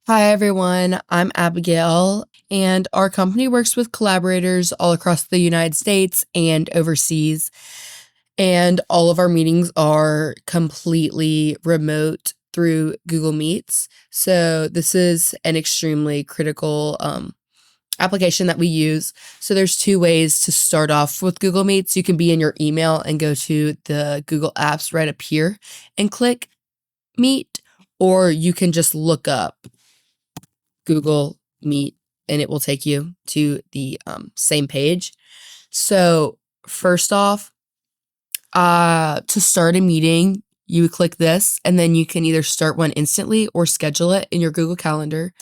Hi, everyone. I'm Abigail, and our company works with collaborators all across the United States and overseas. And all of our meetings are completely remote through Google Meets. So, this is an extremely critical application that we use. So, there's two ways to start off with Google Meets. You can be in your email and go to the Google Apps right up here and click Meet, or you can just look up Google Meet and it will take you to the same page. So, first off, to start a meeting, you would click this and then you can either start one instantly or schedule it in your Google Calendar.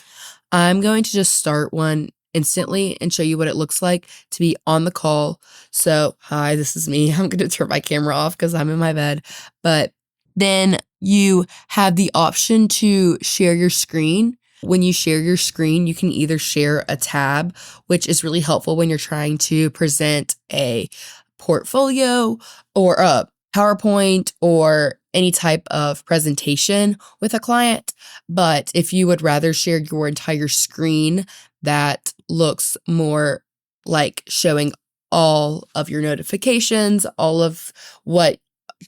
I'm going to just start one instantly and show you what it looks like to be on the call. So, hi, this is me. I'm going to turn my camera off because I'm in my bed. But then you have the option to share your screen. When you share your screen, you can either share a tab, which is really helpful when you're trying to present a portfolio or a PowerPoint or any type of presentation with a client. But if you would rather share your entire screen, that looks more like showing all of your notifications, all of what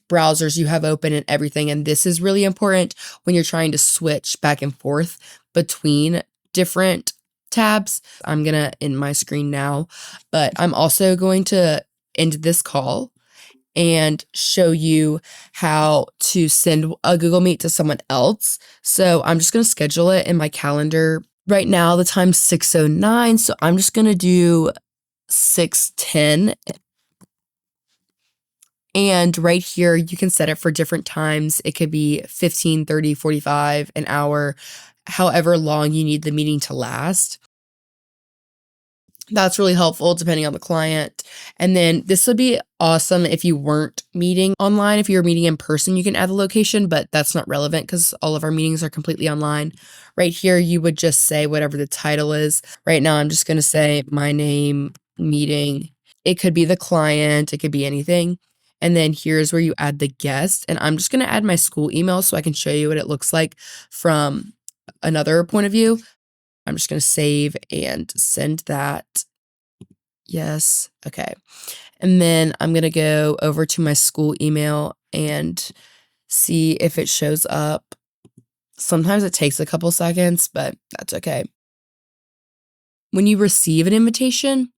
browsers you have open and everything. And this is really important when you're trying to switch back and forth between different tabs. I'm going to end my screen now, but I'm also going to end this call and show you how to send a Google Meet to someone else. So I'm just going to schedule it in my calendar. Right now, the time's 6:09, so I'm just going to do 6:10. And right here, you can set it for different times. It could be 15, 30, 45, an hour, however long you need the meeting to last. That's really helpful depending on the client. And then this would be awesome if you weren't meeting online. If you were meeting in person, you can add the location, but that's not relevant because all of our meetings are completely online. Right here, you would just say whatever the title is. Right now, I'm just going to say my name, meeting. It could be the client, it could be anything. And then here's where you add the guest. And I'm just going to add my school email so I can show you what it looks like from another point of view. I'm just going to save and send that. Yes. Okay. And then I'm going to go over to my school email and see if it shows up. Sometimes it takes a couple seconds, but that's okay. When you receive an invitation,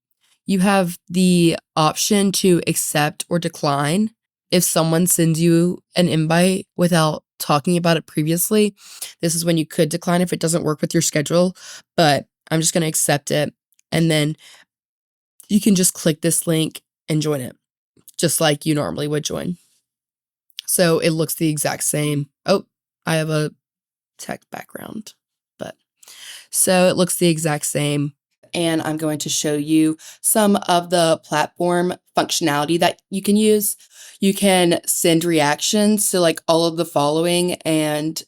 you have the option to accept or decline. If someone sends you an invite without talking about it previously, this is when you could decline if it doesn't work with your schedule, but I'm just going to accept it. And then you can just click this link and join it, just like you normally would join. So it looks the exact same. Oh, I have a tech background, but so it looks the exact same. And I'm going to show you some of the platform functionality that you can use. You can send reactions to like all of the following and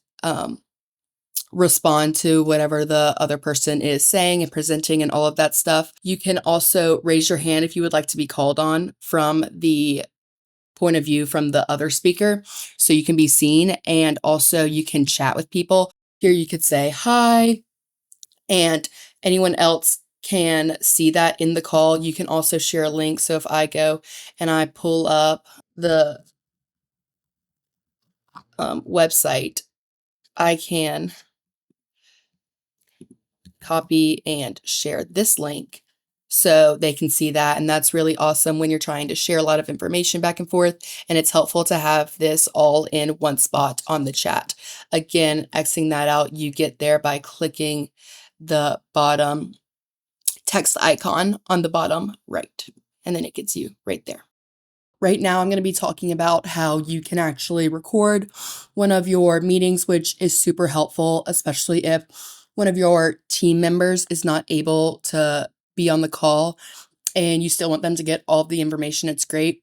respond to whatever the other person is saying and presenting and all of that stuff. You can also raise your hand if you would like to be called on from the point of view from the other speaker so you can be seen, and also you can chat with people. Here you could say hi and anyone else can see that in the call. You can also share a link. So if I go and I pull up the website, I can copy and share this link so they can see that. And that's really awesome when you're trying to share a lot of information back and forth. And it's helpful to have this all in one spot on the chat. Again, Xing that out, you get there by clicking the bottom text icon on the bottom right. And then it gets you right there. Right now, I'm going to be talking about how you can actually record one of your meetings, which is super helpful, especially if one of your team members is not able to be on the call and you still want them to get all of the information. It's great.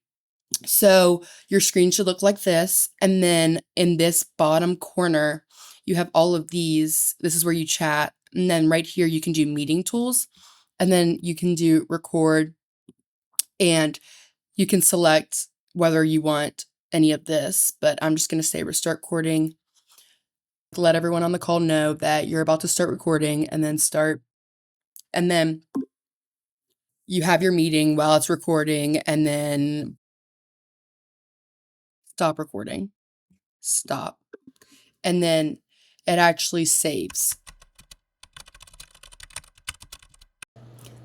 So your screen should look like this. And then in this bottom corner, you have all of these. This is where you chat. And then right here, you can do meeting tools. And then you can do record, and you can select whether you want any of this, but I'm just going to say restart recording. let everyone on the call know that you're about to start recording, and then you have your meeting while it's recording, and then stop recording. Stop. And then it actually saves.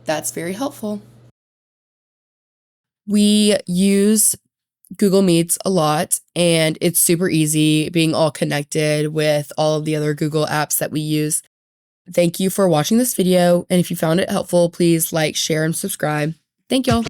That's very helpful. We use Google Meets a lot, and it's super easy being all connected with all of the other Google apps that we use. Thank you for watching this video, and if you found it helpful, please like, share, and subscribe. Thank y'all.